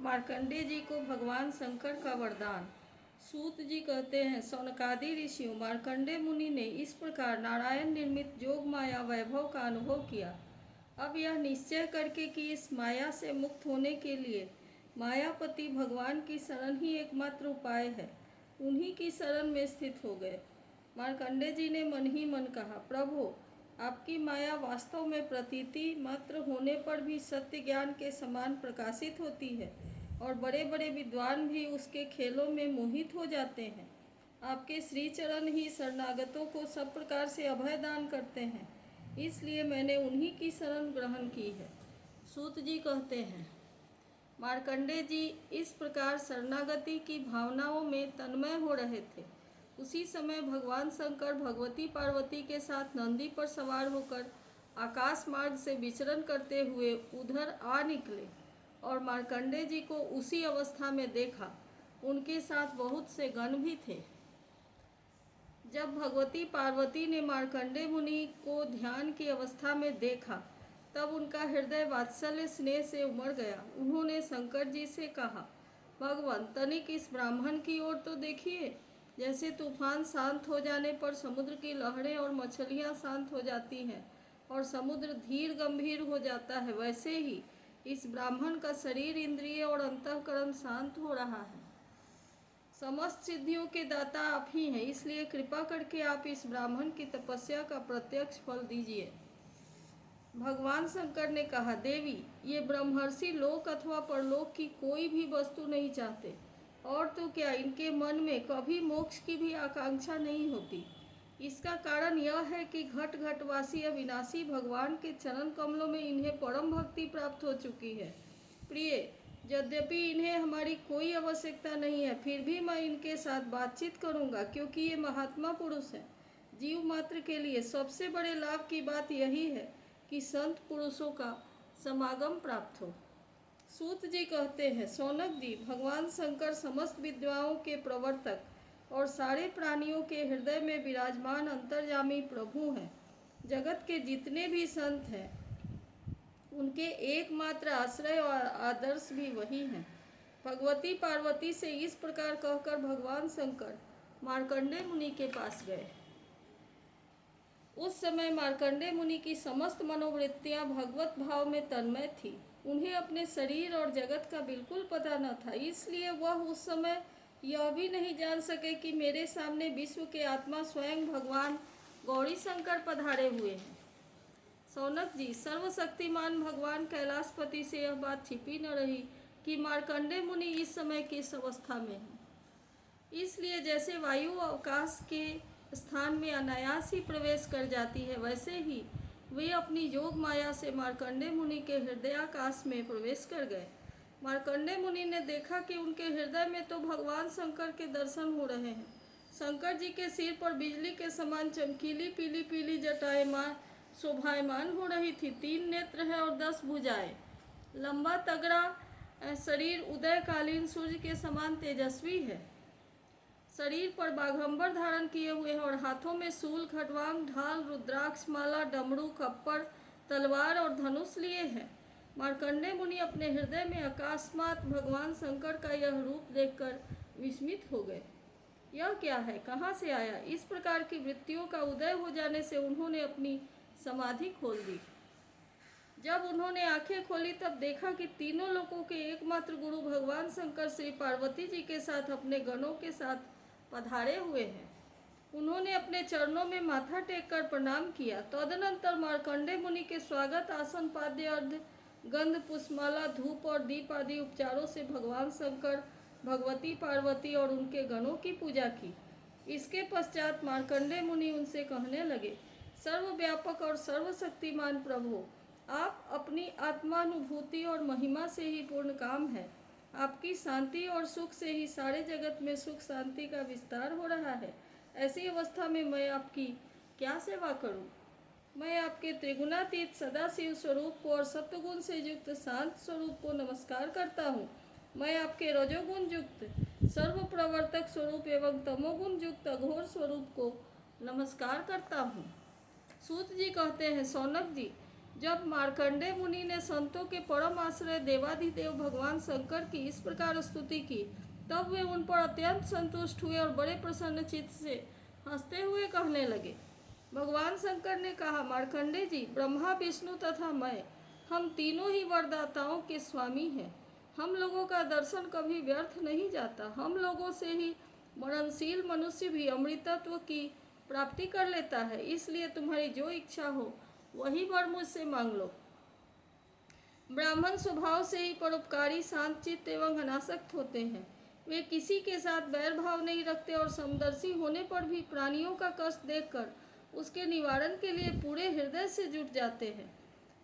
मार्कंडेय जी को भगवान शंकर का वरदान। सूत जी कहते हैं, सौनकादि ऋषियों, मार्कंडेय मुनि ने इस प्रकार नारायण निर्मित जोग माया वैभव का अनुभव किया। अब यह निश्चय करके कि इस माया से मुक्त होने के लिए मायापति भगवान की शरण ही एकमात्र उपाय है, उन्हीं की शरण में स्थित हो गए। मार्कंडेय जी ने मन ही मन कहा, प्रभु, आपकी माया वास्तव में प्रतीति मात्र होने पर भी सत्य ज्ञान के समान प्रकाशित होती है और बड़े बड़े विद्वान भी उसके खेलों में मोहित हो जाते हैं। आपके श्री चरण ही शरणागतों को सब प्रकार से अभय दान करते हैं, इसलिए मैंने उन्हीं की शरण ग्रहण की है। सूत जी कहते हैं, मार्कंडेय जी इस प्रकार शरणागति की भावनाओं में तन्मय हो रहे थे। उसी समय भगवान शंकर भगवती पार्वती के साथ नंदी पर सवार होकर आकाश मार्ग से विचरण करते हुए उधर आ निकले और मार्कंडेय जी को उसी अवस्था में देखा। उनके साथ बहुत से गण भी थे। जब भगवती पार्वती ने मार्कंडेय मुनि को ध्यान की अवस्था में देखा, तब उनका हृदय वात्सल्य स्नेह से उमड़ गया। उन्होंने शंकर जी से कहा, भगवान, तनिक इस ब्राह्मण की ओर तो देखिए। जैसे तूफान शांत हो जाने पर समुद्र की लहरें और मछलियां शांत हो जाती हैं और समुद्र धीर गंभीर हो जाता है, वैसे ही इस ब्राह्मण का शरीर, इंद्रिय और अंतःकरण शांत हो रहा है। समस्त सिद्धियों के दाता आप ही हैं, इसलिए कृपा करके आप इस ब्राह्मण की तपस्या का प्रत्यक्ष फल दीजिए। भगवान शंकर ने कहा, देवी, ये ब्रह्मर्षि लोक अथवा परलोक की कोई भी वस्तु नहीं चाहते, और तो क्या, इनके मन में कभी मोक्ष की भी आकांक्षा नहीं होती। इसका कारण यह है कि घट घटवासी अविनाशी भगवान के चरण कमलों में इन्हें परम भक्ति प्राप्त हो चुकी है। प्रिय, यद्यपि इन्हें हमारी कोई आवश्यकता नहीं है, फिर भी मैं इनके साथ बातचीत करूंगा, क्योंकि ये महात्मा पुरुष हैं। जीव मात्र के लिए सबसे बड़े लाभ की बात यही है कि संत पुरुषों का समागम प्राप्त हो। सूत जी कहते हैं, सौनक जी, भगवान शंकर समस्त विद्याओं के प्रवर्तक और सारे प्राणियों के हृदय में विराजमान अंतर्यामी प्रभु हैं। जगत के जितने भी संत हैं, उनके एकमात्र आश्रय और आदर्श भी वही हैं। भगवती पार्वती से इस प्रकार कहकर भगवान शंकर मार्कंडेय मुनि के पास गए। उस समय मार्कंडेय मुनि की समस्त मनोवृत्तियां भगवत भाव में तन्मय थी। उन्हें अपने शरीर और जगत का बिल्कुल पता न था, इसलिए वह उस समय यह भी नहीं जान सके कि मेरे सामने विश्व के आत्मा स्वयं भगवान गौरी शंकर पधारे हुए हैं। सौनक जी, सर्वशक्तिमान भगवान कैलाशपति से यह बात छिपी न रही कि मार्कंडेय मुनि इस समय किस अवस्था में हैं। इसलिए जैसे वायु अवकाश के स्थान में अनायास ही प्रवेश कर जाती है, वैसे ही वे अपनी योग माया से मार्कंडेय मुनि के हृदयाकाश में प्रवेश कर गए। मार्कंडेय मुनि ने देखा कि उनके हृदय में तो भगवान शंकर के दर्शन हो रहे हैं। शंकर जी के सिर पर बिजली के समान चमकीली पीली पीली जटाएं शोभायमान हो रही थी। 3 नेत्र है और 10 भुजाएं। लंबा तगड़ा शरीर उदयकालीन सूर्य के समान तेजस्वी है। शरीर पर बाघंबर धारण किए हुए हैं और हाथों में शूल, खड्वांग, ढाल, रुद्राक्ष माला, डमरू, खप्पर, तलवार और धनुष लिए हैं। मार्कंडेय मुनि अपने हृदय में अकस्मात भगवान शंकर का यह रूप देखकर विस्मित हो गए। यह क्या है, कहाँ से आया? इस प्रकार की वृत्तियों का उदय हो जाने से उन्होंने अपनी समाधि खोल दी। जब उन्होंने आंखें खोली, तब देखा कि तीनों लोकों के एकमात्र गुरु भगवान शंकर श्री पार्वती जी के साथ अपने गणों के साथ पधारे हुए हैं। उन्होंने अपने चरणों में माथा टेककर प्रणाम किया। तदनंतर मार्कंडेय मुनि के स्वागत आसन, पाद्य, अर्घ्य, गंध, पुष्पमाला, धूप और दीप आदि उपचारों से भगवान शंकर, भगवती पार्वती और उनके गणों की पूजा की। इसके पश्चात मार्कंडेय मुनि उनसे कहने लगे, सर्वव्यापक और सर्वशक्तिमान प्रभु, आप अपनी आत्मानुभूति और महिमा से ही पूर्ण काम है। आपकी शांति और सुख से ही सारे जगत में सुख शांति का विस्तार हो रहा है। ऐसी अवस्था में मैं आपकी क्या सेवा करूं? मैं आपके त्रिगुणातीत सदाशिव स्वरूप को और सत्वगुण से युक्त शांत स्वरूप को नमस्कार करता हूँ। मैं आपके रजोगुण युक्त सर्व प्रवर्तक स्वरूप एवं तमोगुण युक्त अघोर स्वरूप को नमस्कार करता हूँ। सूत जी कहते हैं, सौनक जी, जब मार्कंडेय मुनि ने संतों के परम आश्रय देवाधिदेव भगवान शंकर की इस प्रकार स्तुति की, तब वे उन पर अत्यंत संतुष्ट हुए और बड़े प्रसन्न चित्त से हंसते हुए कहने लगे। भगवान शंकर ने कहा, मार्कंडेय जी, ब्रह्मा, विष्णु तथा मैं, हम तीनों ही वरदाताओं के स्वामी हैं। हम लोगों का दर्शन कभी व्यर्थ नहीं जाता। हम लोगों से ही मननशील मनुष्य भी अमृतत्व की प्राप्ति कर लेता है। इसलिए तुम्हारी जो इच्छा हो वही वर मुझसे मांग लो। ब्राह्मण स्वभाव से ही परोपकारी, शांत चित्त एवं अनासक्त होते हैं। वे किसी के साथ बैर भाव नहीं रखते और समदर्शी होने पर भी प्राणियों का कष्ट देखकर उसके निवारण के लिए पूरे हृदय से जुट जाते हैं।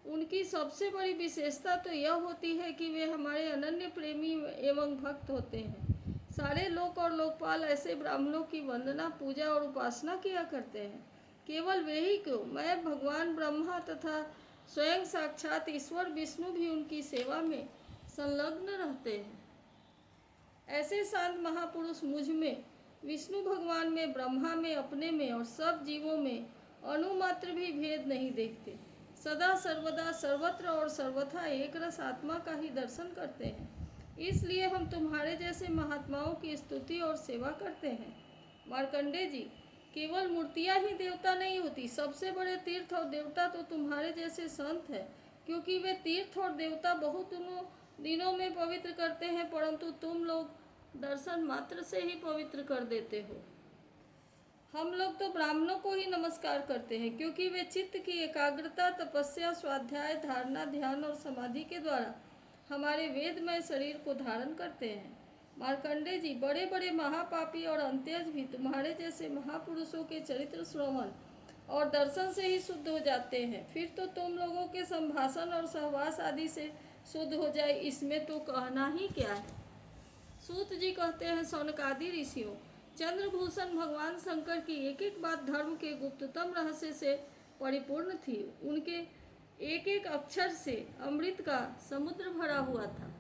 उनकी सबसे बड़ी विशेषता तो यह होती है कि वे हमारे अनन्य प्रेमी एवं भक्त होते हैं। सारे लोक और लोकपाल ऐसे ब्राह्मणों की वंदना, पूजा और उपासना किया करते हैं। केवल वे ही क्यों, मैं, भगवान ब्रह्मा तथा स्वयं साक्षात ईश्वर विष्णु भी उनकी सेवा में संलग्न रहते हैं। ऐसे शांत महापुरुष मुझ में, विष्णु भगवान में, ब्रह्मा में, अपने में और सब जीवों में अणुमात्र भी भेद नहीं देखते। सदा सर्वदा सर्वत्र और सर्वथा एक रस आत्मा का ही दर्शन करते हैं। इसलिए हम तुम्हारे जैसे महात्माओं की स्तुति और सेवा करते हैं। मार्कंडेय जी, केवल मूर्तियां ही देवता नहीं होती। सबसे बड़े तीर्थ और देवता तो तुम्हारे जैसे संत हैं, क्योंकि वे तीर्थ और देवता बहुत दिनों में पवित्र करते हैं, परंतु तुम लोग दर्शन मात्र से ही पवित्र कर देते हो। हम लोग तो ब्राह्मणों को ही नमस्कार करते हैं, क्योंकि वे चित्त की एकाग्रता, तपस्या, स्वाध्याय, धारणा, ध्यान और समाधि के द्वारा हमारे वेदमय शरीर को धारण करते हैं। मार्कंडेय जी, बड़े बड़े महापापी और अंत्यज भी तुम्हारे जैसे महापुरुषों के चरित्र श्रवण और दर्शन से ही शुद्ध हो जाते हैं। फिर तो तुम लोगों के संभाषण और सहवास आदि से शुद्ध हो जाए, इसमें तो कहना ही क्या है। सूत जी कहते हैं, सौनकादि ऋषियों, चंद्रभूषण भगवान शंकर की एक एक बात धर्म के गुप्ततम रहस्य से परिपूर्ण थी। उनके एक एक अक्षर से अमृत का समुद्र भरा हुआ था।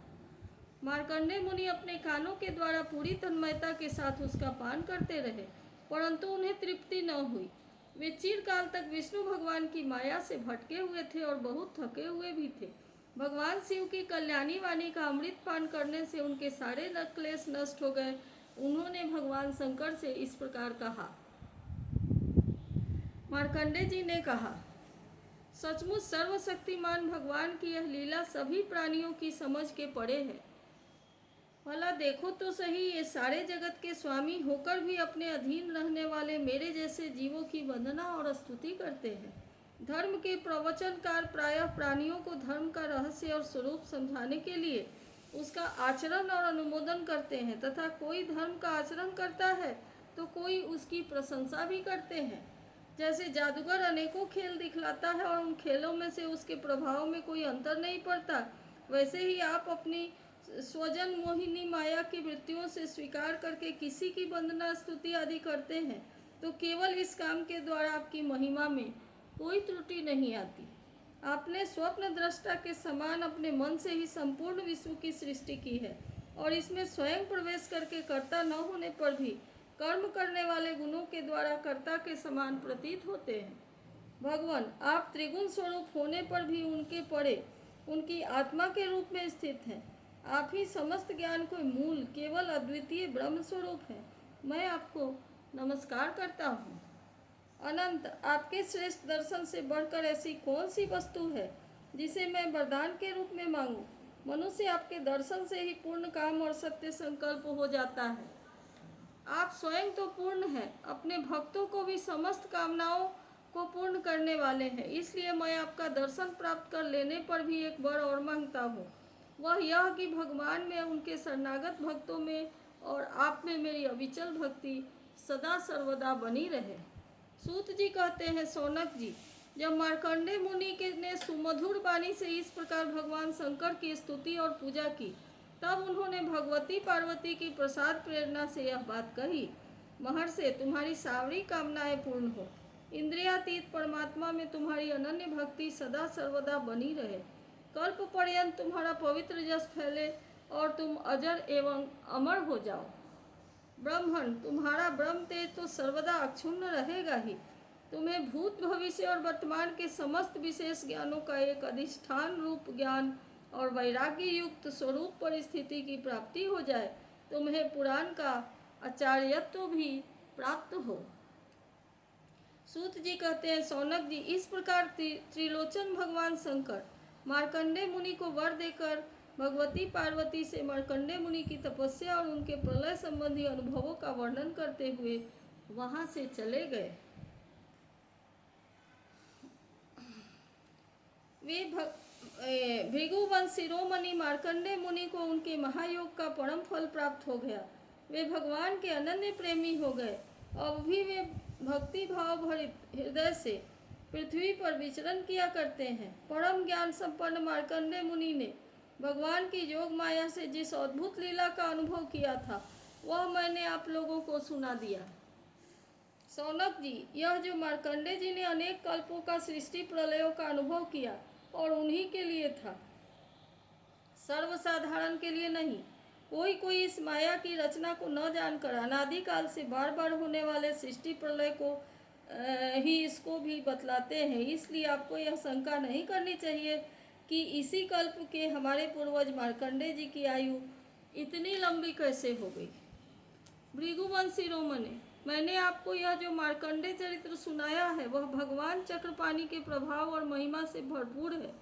मार्कंडेय मुनि अपने कानों के द्वारा पूरी तन्मयता के साथ उसका पान करते रहे, परंतु उन्हें तृप्ति न हुई। वे चिरकाल तक विष्णु भगवान की माया से भटके हुए थे और बहुत थके हुए भी थे। भगवान शिव की कल्याणी वाणी का अमृत पान करने से उनके सारे क्लेश नष्ट हो गए। उन्होंने भगवान शंकर से इस प्रकार कहा। मार्कंडेय जी ने कहा, सचमुच सर्वशक्तिमान भगवान की यह लीला सभी प्राणियों की समझ के परे है। भला देखो तो सही, ये सारे जगत के स्वामी होकर भी अपने अधीन रहने वाले मेरे जैसे जीवों की वंदना और स्तुति करते हैं। धर्म के प्रवचनकार प्रायः प्राणियों को धर्म का रहस्य और स्वरूप समझाने के लिए उसका आचरण और अनुमोदन करते हैं, तथा कोई धर्म का आचरण करता है तो कोई उसकी प्रशंसा भी करते हैं। जैसे जादूगर अनेकों खेल दिखलाता है और उन खेलों में से उसके प्रभाव में कोई अंतर नहीं पड़ता, वैसे ही आप अपनी स्वजन मोहिनी माया की वृत्तियों से स्वीकार करके किसी की वंदना, स्तुति आदि करते हैं, तो केवल इस काम के द्वारा आपकी महिमा में कोई त्रुटि नहीं आती। आपने स्वप्न दृष्टा के समान अपने मन से ही संपूर्ण विश्व की सृष्टि की है और इसमें स्वयं प्रवेश करके कर्ता न होने पर भी कर्म करने वाले गुणों के द्वारा कर्ता के समान प्रतीत होते हैं। भगवान, आप त्रिगुण स्वरूप होने पर भी उनके परे उनकी आत्मा के रूप में स्थित हैं। आप ही समस्त ज्ञान को मूल, केवल अद्वितीय ब्रह्म स्वरूप हैं। मैं आपको नमस्कार करता हूँ। अनंत, आपके श्रेष्ठ दर्शन से बढ़कर ऐसी कौन सी वस्तु है जिसे मैं वरदान के रूप में मांगूं? मनुष्य आपके दर्शन से ही पूर्ण काम और सत्य संकल्प हो जाता है। आप स्वयं तो पूर्ण हैं, अपने भक्तों को भी समस्त कामनाओं को पूर्ण करने वाले हैं। इसलिए मैं आपका दर्शन प्राप्त कर लेने पर भी एक वर और मांगता हूँ, वह यह कि भगवान में, उनके शरणागत भक्तों में और आप में मेरी अविचल भक्ति सदा सर्वदा बनी रहे। सूत जी कहते हैं, सौनक जी, जब मार्कंडेय मुनि ने सुमधुर वाणी से इस प्रकार भगवान शंकर की स्तुति और पूजा की, तब उन्होंने भगवती पार्वती की प्रसाद प्रेरणा से यह बात कही, महर्षि, तुम्हारी सारी कामनाएं पूर्ण हो। इंद्रियातीत परमात्मा में तुम्हारी अनन्य भक्ति सदा सर्वदा बनी रहे। कल्प पर्यंत तुम्हारा पवित्र जस फैले और तुम अजर एवं अमर हो जाओ। ब्रह्मण, तुम्हारा ब्रह्म तेज तो सर्वदा अक्षुण्ण रहेगा ही। तुम्हें भूत भविष्य और वर्तमान के समस्त विशेष ज्ञानों का एक अधिष्ठान रूप ज्ञान और वैराग्य युक्त स्वरूप परिस्थिति की प्राप्ति हो जाए, तुम्हें पुराण का आचार्यत्व भी प्राप्त हो। सूत जी कहते हैं, सौनक जी, इस प्रकार त्रिलोचन भगवान शंकर मार्कंडेय मुनि को वर देकर भगवती पार्वती से मार्कंडेय मुनि की तपस्या और उनके प्रलय संबंधी अनुभवों का वर्णन करते हुए वहां से चले गए। वे भृगुवंश शिरोमणि मार्कंडेय मुनि को उनके महायोग का परम फल प्राप्त हो गया। वे भगवान के अनन्य प्रेमी हो गए। अब भी वे भक्ति भाव भरित हृदय से पृथ्वी पर विचरण किया करते हैं। परम ज्ञान संपन्न मार्कंडेय मुनि ने भगवान की योग माया से जिस अद्भुत लीला का अनुभव किया था, वह मैंने आप लोगों को सुना दिया। सौनक जी, यह जो मार्कंडेय जी ने अनेक कल्पों का सृष्टि प्रलयों का अनुभव किया और उन्हीं के लिए था, सर्वसाधारण के लिए नहीं। कोई इस माया की रचना को न जानकर अनादिकाल से बार बार होने वाले सृष्टि प्रलय को ही इसको भी बतलाते हैं। इसलिए आपको यह शंका नहीं करनी चाहिए कि इसी कल्प के हमारे पूर्वज मार्कंडेय जी की आयु इतनी लंबी कैसे हो गई। भृगुवंश शिरोमणि, मैंने आपको यह जो मार्कंडेय चरित्र सुनाया है, वह भगवान चक्रपाणि के प्रभाव और महिमा से भरपूर है।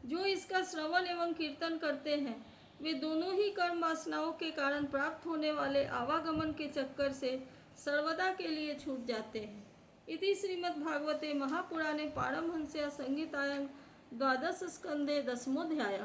जो इसका श्रवण एवं कीर्तन करते हैं, वे दोनों ही कर्म वासनाओं के कारण प्राप्त होने वाले आवागमन के चक्कर से सर्वदा के लिए छूट जाते हैं। इति श्रीमद्भागवते महापुराणे पारमहंस्यां संहितायां द्वादश स्कंदे 10वां अध्याय।